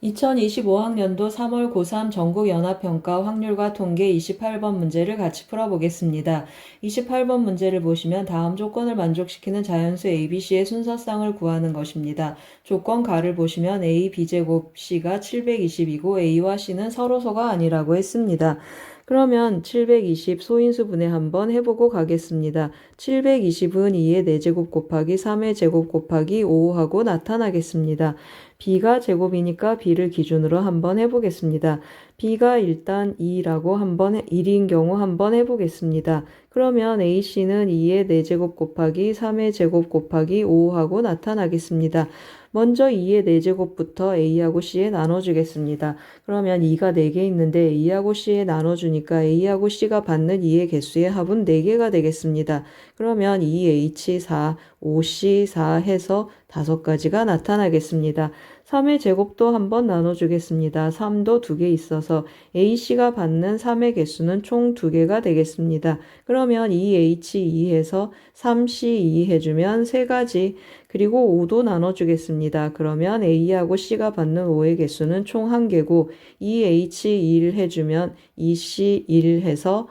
2025학년도 3월 고3 전국연합평가 확률과 통계 28번 문제를 같이 풀어보겠습니다. 28번 문제를 보시면 다음 조건을 만족시키는 자연수 ABC의 순서쌍을 구하는 것입니다. 조건 가를 보시면 A, B제곱 C가 720이고 A와 C는 서로소가 아니라고 했습니다. 그러면 720 소인수분해 한번 해보고 가겠습니다. 720은 2의 4제곱 곱하기 3의 제곱 곱하기 5하고 나타나겠습니다. b가 제곱이니까 b를 기준으로 한번 해보겠습니다. b가 일단 1인 경우 한번 해보겠습니다. 그러면 ac는 2의 4제곱 곱하기 3의 제곱 곱하기 5하고 나타나겠습니다. 먼저 2의 4제곱부터 a하고 c에 나눠주겠습니다. 그러면 2가 4개 있는데 a하고 c에 나눠주니까 a하고 c가 받는 2의 개수의 합은 4개가 되겠습니다. 그러면 2h4, 5c4 해서 5가지가 나타나겠습니다. 3의 제곱도 한번 나눠주겠습니다. 3도 2개 있어서 ac가 받는 3의 개수는 총 2개가 되겠습니다. 그러면 2h2 해서 3c2 해주면 3가지, 그리고 5도 나눠주겠습니다. 그러면 a하고 c가 받는 5의 개수는 총 1개고 2h1 해주면 2c1 해서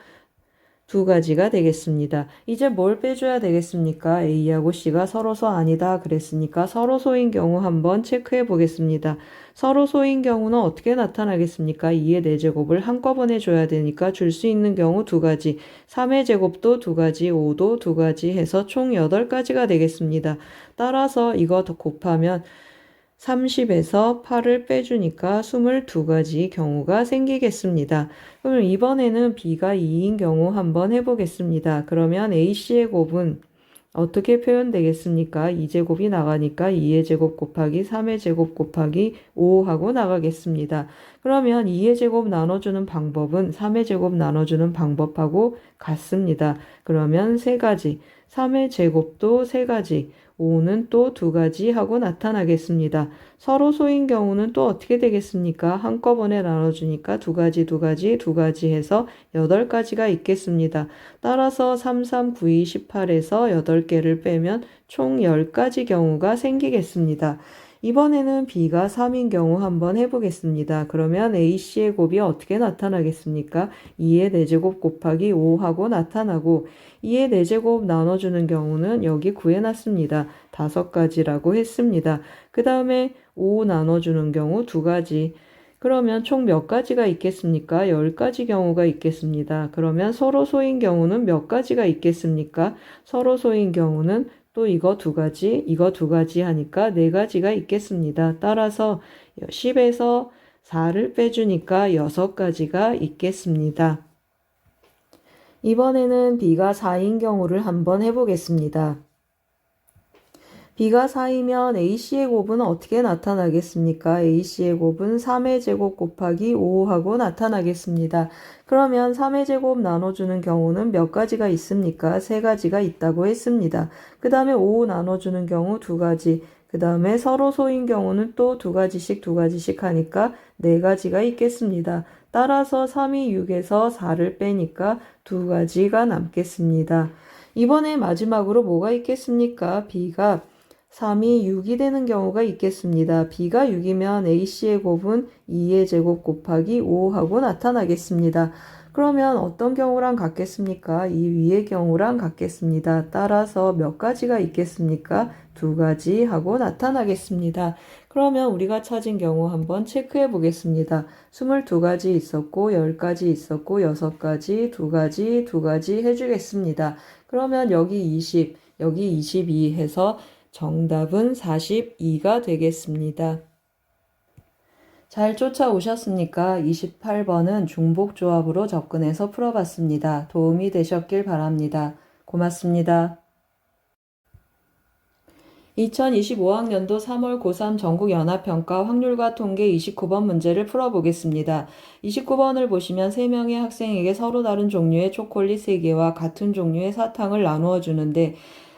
2가지가 되겠습니다. 이제 뭘 빼줘야 되겠습니까? A하고 C가 서로소 아니다 그랬으니까 서로소인 경우 한번 체크해 보겠습니다. 서로소인 경우는 어떻게 나타나겠습니까? 2의 4제곱을 한꺼번에 줘야 되니까 줄 수 있는 경우 2가지, 3의 제곱도 2가지, 5도 2가지 해서 총 8가지가 되겠습니다. 따라서 이거 더 곱하면 30에서 8을 빼주니까 22가지 경우가 생기겠습니다. 그럼 이번에는 b가 2인 경우 한번 해보겠습니다. 그러면 ac의 곱은 어떻게 표현되겠습니까? 2제곱이 나가니까 2의 제곱 곱하기 3의 제곱 곱하기 5하고 나가겠습니다. 그러면 2의 제곱 나눠주는 방법은 3의 제곱 나눠주는 방법하고 같습니다. 그러면 3가지, 3의 제곱도 3가지, 5는 또 2가지 하고 나타나겠습니다. 서로소인 경우는 또 어떻게 되겠습니까? 한꺼번에 나눠주니까 2가지, 2가지, 2가지 해서 8가지가 있겠습니다. 따라서 3, 3, 9, 2, 18에서 8개를 빼면 총 10가지 경우가 생기겠습니다. 이번에는 b가 3인 경우 한번 해보겠습니다. 그러면 ac의 곱이 어떻게 나타나겠습니까? 2의 4제곱 곱하기 5하고 나타나고 2의 4제곱 나눠주는 경우는 여기 구해놨습니다. 5가지라고 했습니다. 그 다음에 5 나눠주는 경우 2가지. 그러면 총 몇 가지가 있겠습니까? 10가지 경우가 있겠습니다. 그러면 서로소인 경우는 몇 가지가 있겠습니까? 서로소인 경우는 또 이거 2가지, 이거 2가지 하니까 4가지가 있겠습니다. 따라서 10에서 4를 빼주니까 6가지가 있겠습니다. 이번에는 b가 4인 경우를 한번 해보겠습니다. b가 4이면 ac의 곱은 어떻게 나타나겠습니까? ac의 곱은 3의 제곱 곱하기 5하고 나타나겠습니다. 그러면 3의 제곱 나눠주는 경우는 몇 가지가 있습니까? 3가지가 있다고 했습니다. 그 다음에 5 나눠주는 경우 2가지, 그 다음에 서로소인 경우는 또 2가지씩 하니까 4가지가 있겠습니다. 따라서 3이 6에서 4를 빼니까 2가지가 남겠습니다. 이번에 마지막으로 뭐가 있겠습니까? b가 3이 6이 되는 경우가 있겠습니다. b가 6이면 ac의 곱은 2의 제곱 곱하기 5하고 나타나겠습니다. 그러면 어떤 경우랑 같겠습니까? 이 위의 경우랑 같겠습니다. 따라서 몇 가지가 있겠습니까? 2가지 하고 나타나겠습니다. 그러면 우리가 찾은 경우 한번 체크해 보겠습니다. 22가지 있었고 10가지 있었고 6가지, 2가지, 2가지 해주겠습니다. 그러면 여기 20, 여기 22 해서 정답은 42가 되겠습니다. 잘 쫓아오셨습니까? 28번은 중복조합으로 접근해서 풀어봤습니다. 도움이 되셨길 바랍니다. 고맙습니다. 2025학년도 3월 고3 전국연합평가 확률과 통계 29번 문제를 풀어보겠습니다. 29번을 보시면 3명의 학생에게 서로 다른 종류의 초콜릿 3개와 같은 종류의 사탕을 나누어 주는데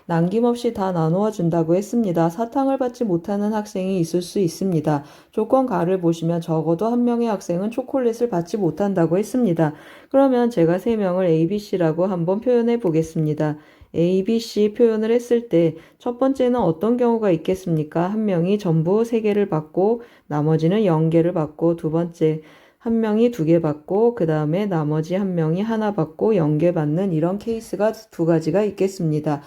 남김없이 다 나누어 준다고 했습니다. 사탕을 받지 못하는 학생이 있을 수 있습니다. 조건 가를 보시면 적어도 한 명의 학생은 초콜릿을 받지 못한다고 했습니다. 그러면 제가 3명을 A, B, C라고 한번 표현해 보겠습니다. A, B, C 표현을 했을 때 첫 번째는 어떤 경우가 있겠습니까? 한 명이 전부 3개를 받고 나머지는 0개를 받고, 두 번째 한 명이 2개 받고 그 다음에 나머지 한 명이 하나 받고 0개 받는 이런 케이스가 두 가지가 있겠습니다.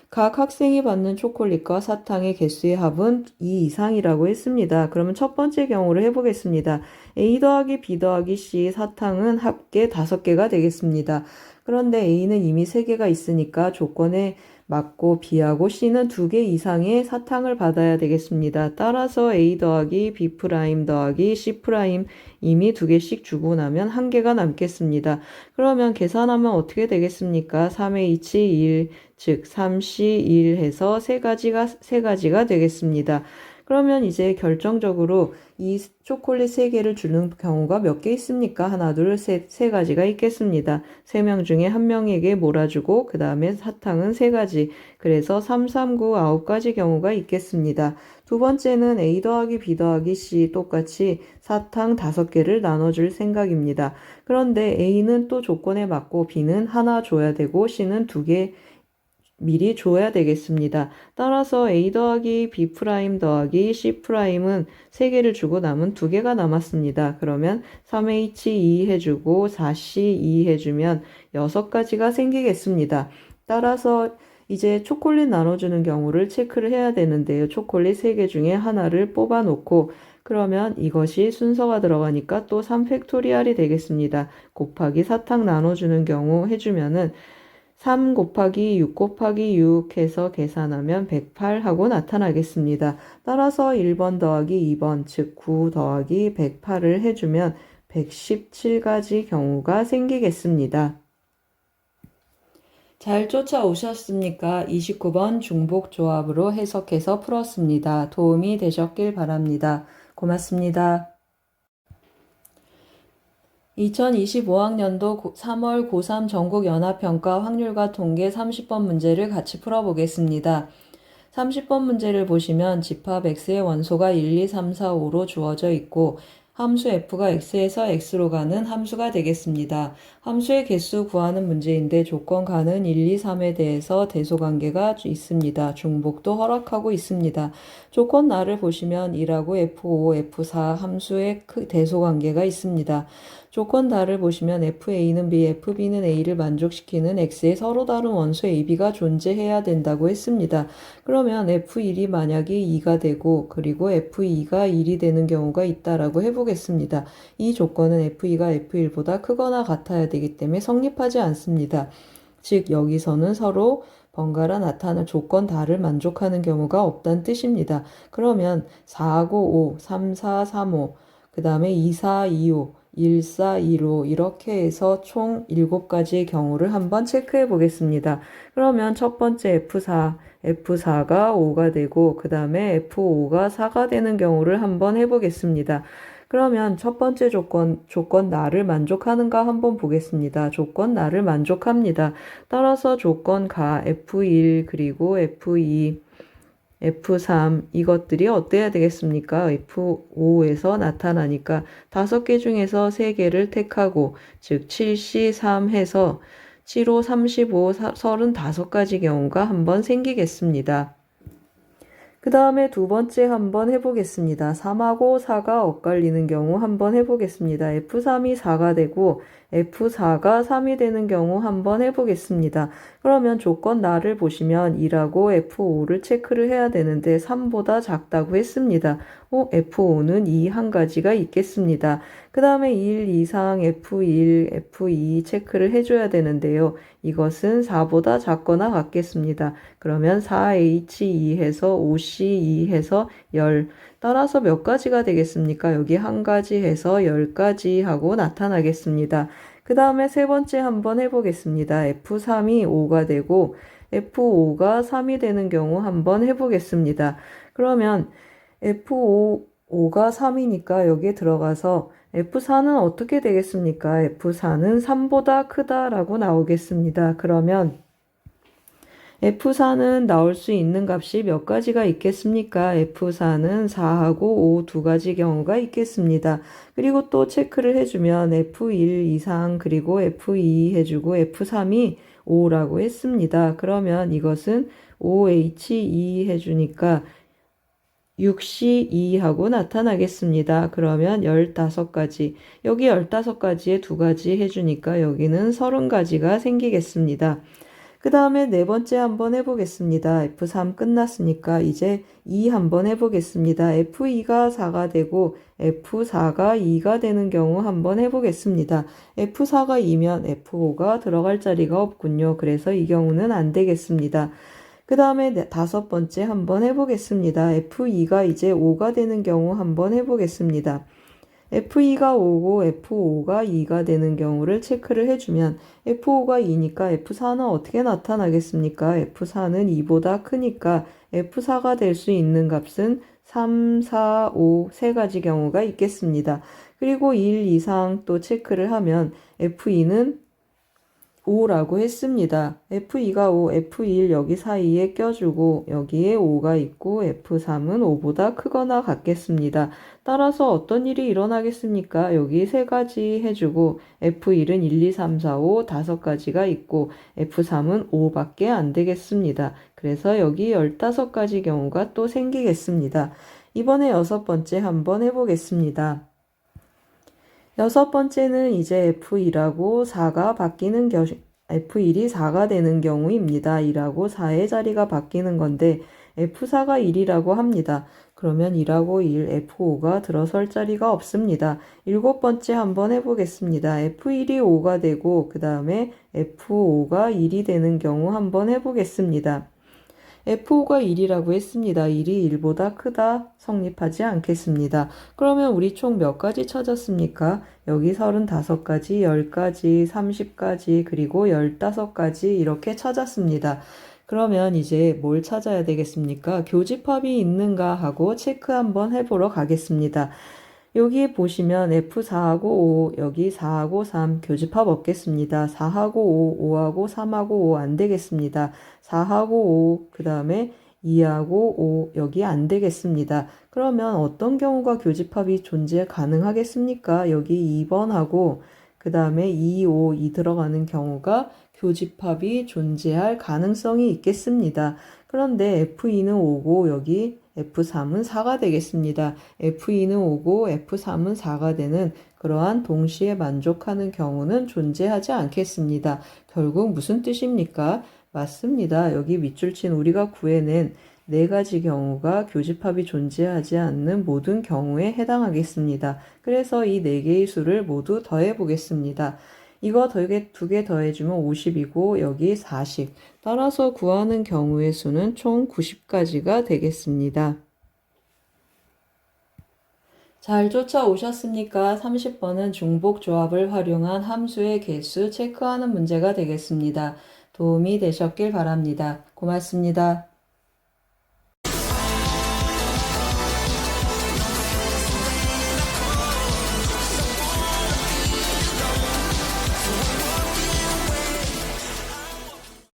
각 학생이 받는 초콜릿과 사탕의 개수의 합은 2 이상이라고 했습니다. 그러면 첫 번째 경우를 해보겠습니다. A 더하기 B 더하기 C 사탕은 합계 5개가 되겠습니다. 그런데 A는 이미 3개가 있으니까 조건에 맞고 B하고 C는 2개 이상의 사탕을 받아야 되겠습니다. 따라서 A 더하기 B 프라임 더하기 C 프라임 이미 2개씩 주고 나면 1개가 남겠습니다. 그러면 계산하면 어떻게 되겠습니까? 3의 2치 1, 즉 3C 1 해서 3가지가 되겠습니다. 그러면 이제 결정적으로 이 초콜릿 3개를 주는 경우가 몇 개 있습니까? 하나, 둘, 셋, 3가지가 있겠습니다. 3명 중에 1명에게 몰아주고 그 다음에 사탕은 3가지. 그래서 3, 3, 9, 9가지 경우가 있겠습니다. 두 번째는 A 더하기 B 더하기 C 똑같이 사탕 5개를 나눠줄 생각입니다. 그런데 A는 또 조건에 맞고 B는 하나 줘야 되고 C는 2개 미리 줘야 되겠습니다. 따라서 A 더하기 B 프라임 더하기 C 프라임은 3개를 주고 남은 2개가 남았습니다. 그러면 3H 2 해주고 4C 2 해주면 6가지가 생기겠습니다. 따라서 이제 초콜릿 나눠주는 경우를 체크를 해야 되는데요. 초콜릿 3개 중에 하나를 뽑아 놓고 그러면 이것이 순서가 들어가니까 또 3팩토리얼이 되겠습니다. 곱하기 사탕 나눠주는 경우 해주면은 3 곱하기 6 곱하기 6 해서 계산하면 108 하고 나타나겠습니다. 따라서 1번 더하기 2번 즉 9 더하기 108을 해주면 117가지 경우가 생기겠습니다. 잘 쫓아오셨습니까? 29번 중복조합으로 해석해서 풀었습니다. 도움이 되셨길 바랍니다. 고맙습니다. 2025학년도 3월 고3 전국연합평가 확률과 통계 30번 문제를 같이 풀어보겠습니다. 30번 문제를 보시면 집합 x의 원소가 1, 2, 3, 4, 5로 주어져 있고 함수 f가 x에서 x로 가는 함수가 되겠습니다. 함수의 개수 구하는 문제인데 조건가는 1, 2, 3에 대해서 대소관계가 있습니다. 중복도 허락하고 있습니다. 조건 나를 보시면 1하고 f5, f4 함수의 대소관계가 있습니다. 조건 다를 보시면 FA는 B, FB는 A를 만족시키는 X의 서로 다른 원소 AB가 존재해야 된다고 했습니다. 그러면 F1이 만약에 2가 되고 그리고 F2가 1이 되는 경우가 있다라고 해보겠습니다. 이 조건은 F2가 F1보다 크거나 같아야 되기 때문에 성립하지 않습니다. 즉 여기서는 서로 번갈아 나타날 조건 다를 만족하는 경우가 없다는 뜻입니다. 그러면 4하고 5, 3, 4, 3, 5, 그 다음에 2, 4, 2, 5, 1, 4, 2로 이렇게 해서 총 7가지의 경우를 한번 체크해 보겠습니다. 그러면 첫 번째 F4가 5가 되고 그 다음에 F5가 4가 되는 경우를 한번 해보겠습니다. 그러면 첫 번째 조건 나를 만족하는가 한번 보겠습니다. 조건 나를 만족합니다. 따라서 조건 가 F1 그리고 F2 F3 이것들이 어때야 되겠습니까? F5에서 나타나니까 5개 중에서 3개를 택하고 즉 7C3 해서 7, 5, 35, 35가지 경우가 한번 생기겠습니다. 그 다음에 두 번째 한번 해보겠습니다. 3하고 4가 엇갈리는 경우 한번 해보겠습니다. F3이 4가 되고 F4가 3이 되는 경우 한번 해보겠습니다. 그러면 조건 나를 보시면 1하고 F5를 체크를 해야 되는데 3보다 작다고 했습니다. F5는 2 한 가지가 있겠습니다. 그 다음에 1 이상 F1, F2 체크를 해줘야 되는데요. 이것은 4보다 작거나 같겠습니다. 그러면 4H2 해서 5C2 해서 10 따라서 몇 가지가 되겠습니까? 여기 한 가지 해서 10가지 하고 나타나겠습니다. 그 다음에 세 번째 한번 해보겠습니다. F3이 5가 되고 F5가 3이 되는 경우 한번 해보겠습니다. 그러면 F5가 3이니까 여기에 들어가서 F4는 어떻게 되겠습니까? F4는 3보다 크다라고 나오겠습니다. 그러면 F4는 나올 수 있는 값이 몇 가지가 있겠습니까? F4는 4하고 5 두 가지 경우가 있겠습니다. 그리고 또 체크를 해주면 F1 이상 그리고 F2 해주고 F3이 5라고 했습니다. 그러면 이것은 OH2 해주니까 6C2하고 나타나겠습니다. 그러면 15가지, 여기 15가지에 2가지 해주니까 여기는 30가지가 생기겠습니다. 그 다음에 네 번째 한번 해보겠습니다. F3 끝났으니까 이제 2 한번 해보겠습니다. F2가 4가 되고 F4가 2가 되는 경우 한번 해보겠습니다. F4가 2면 F5가 들어갈 자리가 없군요. 그래서 이 경우는 안 되겠습니다. 그 다음에 다섯 번째 한번 해보겠습니다. F2가 이제 5가 되는 경우 한번 해보겠습니다. F2가 5고 F5가 2가 되는 경우를 체크를 해주면 F5가 2니까 F4는 어떻게 나타나겠습니까? F4는 2보다 크니까 F4가 될 수 있는 값은 3, 4, 5 세 가지 경우가 있겠습니다. 그리고 1 이상 또 체크를 하면 F2는 5라고 했습니다. F2가 5, F1 여기 사이에 껴주고 여기에 5가 있고 F3은 5보다 크거나 같겠습니다. 따라서 어떤 일이 일어나겠습니까? 여기 세 가지 해주고 F1은 1, 2, 3, 4, 5 5가지가 있고 F3은 5밖에 안 되겠습니다. 그래서 여기 15가지 경우가 또 생기겠습니다. 이번에 여섯 번째 한번 해보겠습니다. 여섯 번째는 이제 F2하고 4가 바뀌는 F1이 4가 되는 경우입니다. 1하고 4의 자리가 바뀌는 건데 F4가 1이라고 합니다. 그러면 1하고 1, F5가 들어설 자리가 없습니다. 일곱 번째 한번 해보겠습니다. F1이 5가 되고 그 다음에 F5가 1이 되는 경우 한번 해보겠습니다. F5가 1이라고 했습니다. 1이 1보다 크다 성립하지 않겠습니다. 그러면 우리 총 몇 가지 찾았습니까? 여기 35가지, 10가지, 30가지, 그리고 15가지 이렇게 찾았습니다. 그러면 이제 뭘 찾아야 되겠습니까? 교집합이 있는가 하고 체크 한번 해보러 가겠습니다. 여기 보시면 F4하고 5, 여기 4하고 3 교집합 없겠습니다. 4하고 5, 5하고 3하고 5 안 되겠습니다. 4하고 5, 그 다음에 2하고 5 여기 안 되겠습니다. 그러면 어떤 경우가 교집합이 존재 가능하겠습니까? 여기 2번하고 그 다음에 2, 5, 2 들어가는 경우가 교집합이 존재할 가능성이 있겠습니다. 그런데 F2는 5고 여기 F3은 4가 되겠습니다. F2는 5고 F3은 4가 되는 그러한 동시에 만족하는 경우는 존재하지 않겠습니다. 결국 무슨 뜻입니까? 맞습니다. 여기 밑줄 친 우리가 구해낸 네 가지 경우가 교집합이 존재하지 않는 모든 경우에 해당하겠습니다. 그래서 이 네 개의 수를 모두 더해 보겠습니다. 이거 두 개 더해주면 50이고 여기 40. 따라서 구하는 경우의 수는 총 90가지가 되겠습니다. 잘 쫓아오셨습니까? 30번은 중복 조합을 활용한 함수의 개수 체크하는 문제가 되겠습니다. 도움이 되셨길 바랍니다. 고맙습니다.